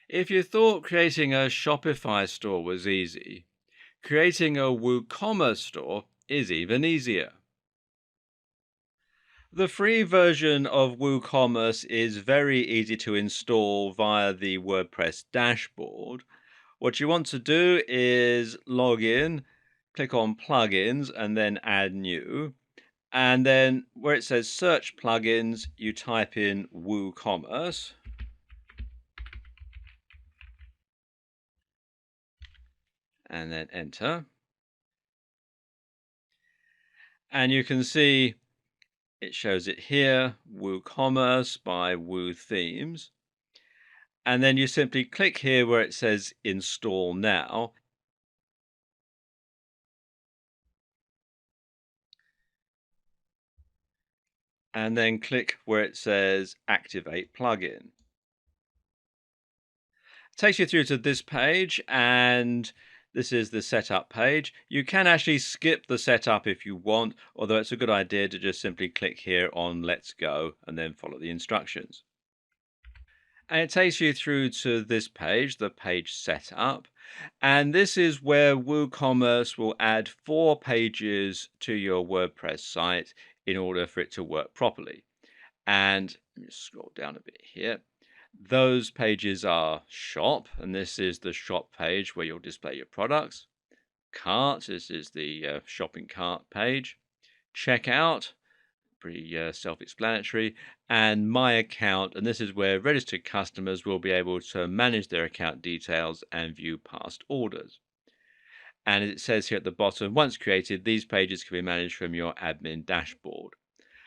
If you thought creating a Shopify store was easy, creating a WooCommerce store is even easier. The free version of WooCommerce is very easy to install via the WordPress dashboard. What you want to do is log in, click on plugins, and then add new. And then where it says search plugins, you type in WooCommerce and then enter. And you can see it shows it here, WooCommerce by Woo Themes. And then you simply click here where it says install now. And then click where it says activate plugin. It takes you through to this page, and this is the setup page. You can actually skip the setup if you want, although it's a good idea to just simply click here on let's go and then follow the instructions. And it takes you through to this page, the page setup. And this is where WooCommerce will add 4 pages to your WordPress site in order for it to work properly. And let me just scroll down a bit here. Those pages are shop, and this is the shop page where you'll display your products. Cart, this is the shopping cart page. Checkout, pretty self-explanatory, and my account, and this is where registered customers will be able to manage their account details and view past orders. And it says here at the bottom, once created, these pages can be managed from your admin dashboard.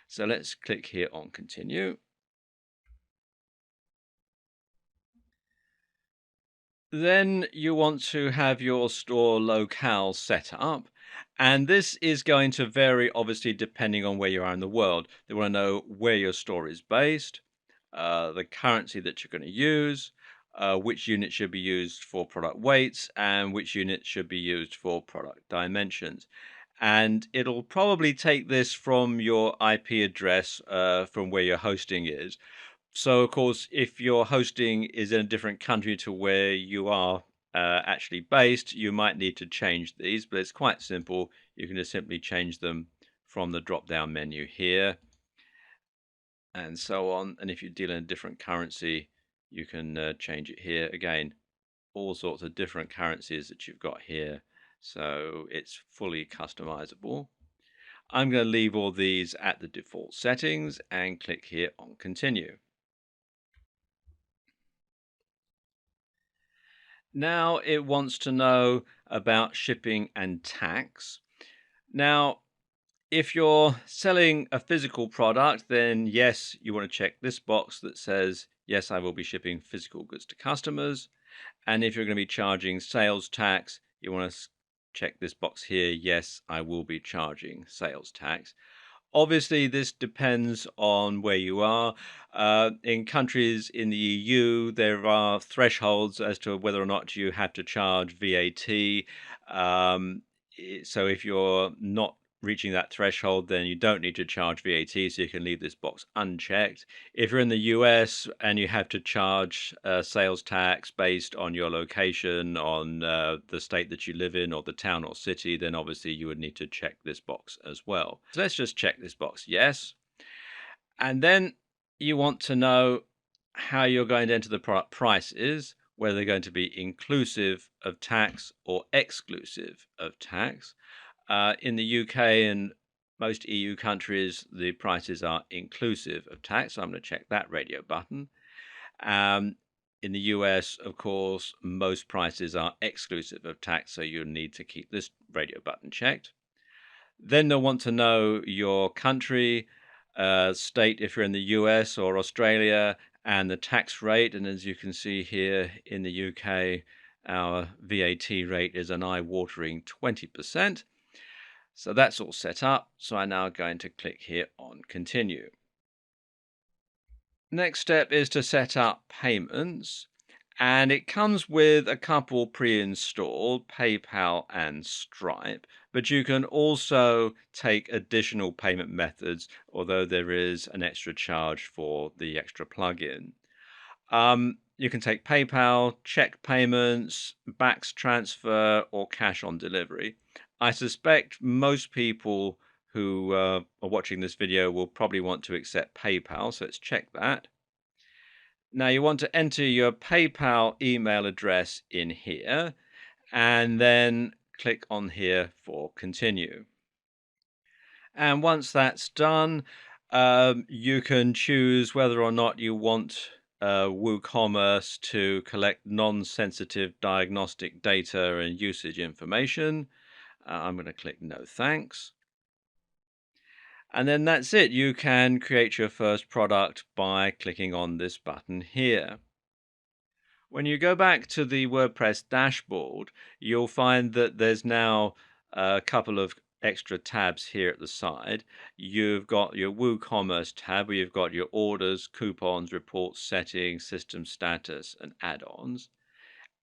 So let's click here on continue. Then you want to have your store locale set up. And this is going to vary, obviously, depending on where you are in the world. They want to know where your store is based, the currency that you're going to use, which unit should be used for product weights, and which unit should be used for product dimensions. And it'll probably take this from your IP address from where your hosting is. So, of course, if your hosting is in a different country to where you are actually based, you might need to change these, but it's quite simple. You can just simply change them from the drop-down menu here and so on. And if you deal in a different currency, you can change it here. Again, all sorts of different currencies that you've got here. So it's fully customizable. I'm going to leave all these at the default settings and click here on continue. Now it wants to know about shipping and tax. Now, if you're selling a physical product, then yes, you want to check this box that says, yes, I will be shipping physical goods to customers. And if you're going to be charging sales tax, you want to check this box here, yes, I will be charging sales tax. Obviously, this depends on where you are. In countries in the EU, there are thresholds as to whether or not you have to charge VAT. So if you're not reaching that threshold, then you don't need to charge VAT, so you can leave this box unchecked. If you're in the US and you have to charge sales tax based on your location, on the state that you live in, or the town or city, then obviously you would need to check this box as well. So let's just check this box, yes. And then you want to know how you're going to enter the product prices, whether they're going to be inclusive of tax or exclusive of tax. In the UK and most EU countries, the prices are inclusive of tax. So I'm going to check that radio button. In the US, of course, most prices are exclusive of tax, so you'll need to keep this radio button checked. Then they'll want to know your country, state if you're in the US or Australia, and the tax rate. And as you can see here in the UK, our VAT rate is an eye-watering 20%. So that's all set up. So I'm now going to click here on continue. Next step is to set up payments. And it comes with a couple pre-installed, PayPal and Stripe, but you can also take additional payment methods, although there is an extra charge for the extra plugin. You can take PayPal, check payments, backs transfer, or cash on delivery. I suspect most people who are watching this video will probably want to accept PayPal, so let's check that. Now you want to enter your PayPal email address in here and then click on here for continue. And once that's done, you can choose whether or not you want WooCommerce to collect non-sensitive diagnostic data and usage information. I'm going to click no thanks. And then that's it. You can create your first product by clicking on this button here. When you go back to the WordPress dashboard, you'll find that there's now a couple of extra tabs here at the side. You've got your WooCommerce tab where you've got your orders, coupons, reports, settings, system status, and add-ons.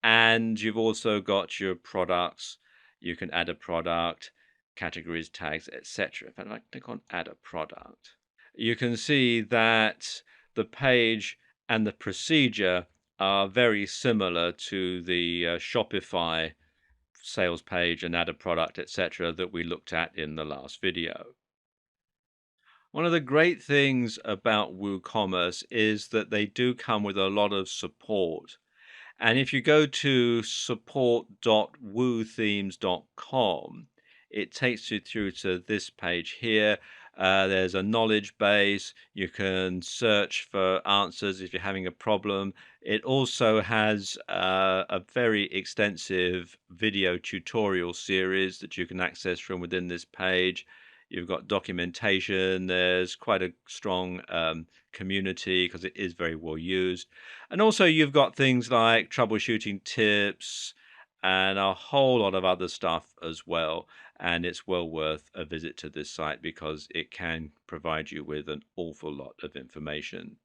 And you've also got your products. You can add a product, categories, tags, etc. If I click on add a product, you can see that the page and the procedure are very similar to the Shopify sales page and add a product, etc., that we looked at in the last video. One of the great things about WooCommerce is that they do come with a lot of support. And if you go to support.woothemes.com, it takes you through to this page here. There's a knowledge base. You can search for answers if you're having a problem. It also has a very extensive video tutorial series that you can access from within this page. You've got documentation. There's quite a strong community because it is very well used. And also you've got things like troubleshooting tips and a whole lot of other stuff as well. And it's well worth a visit to this site because it can provide you with an awful lot of information.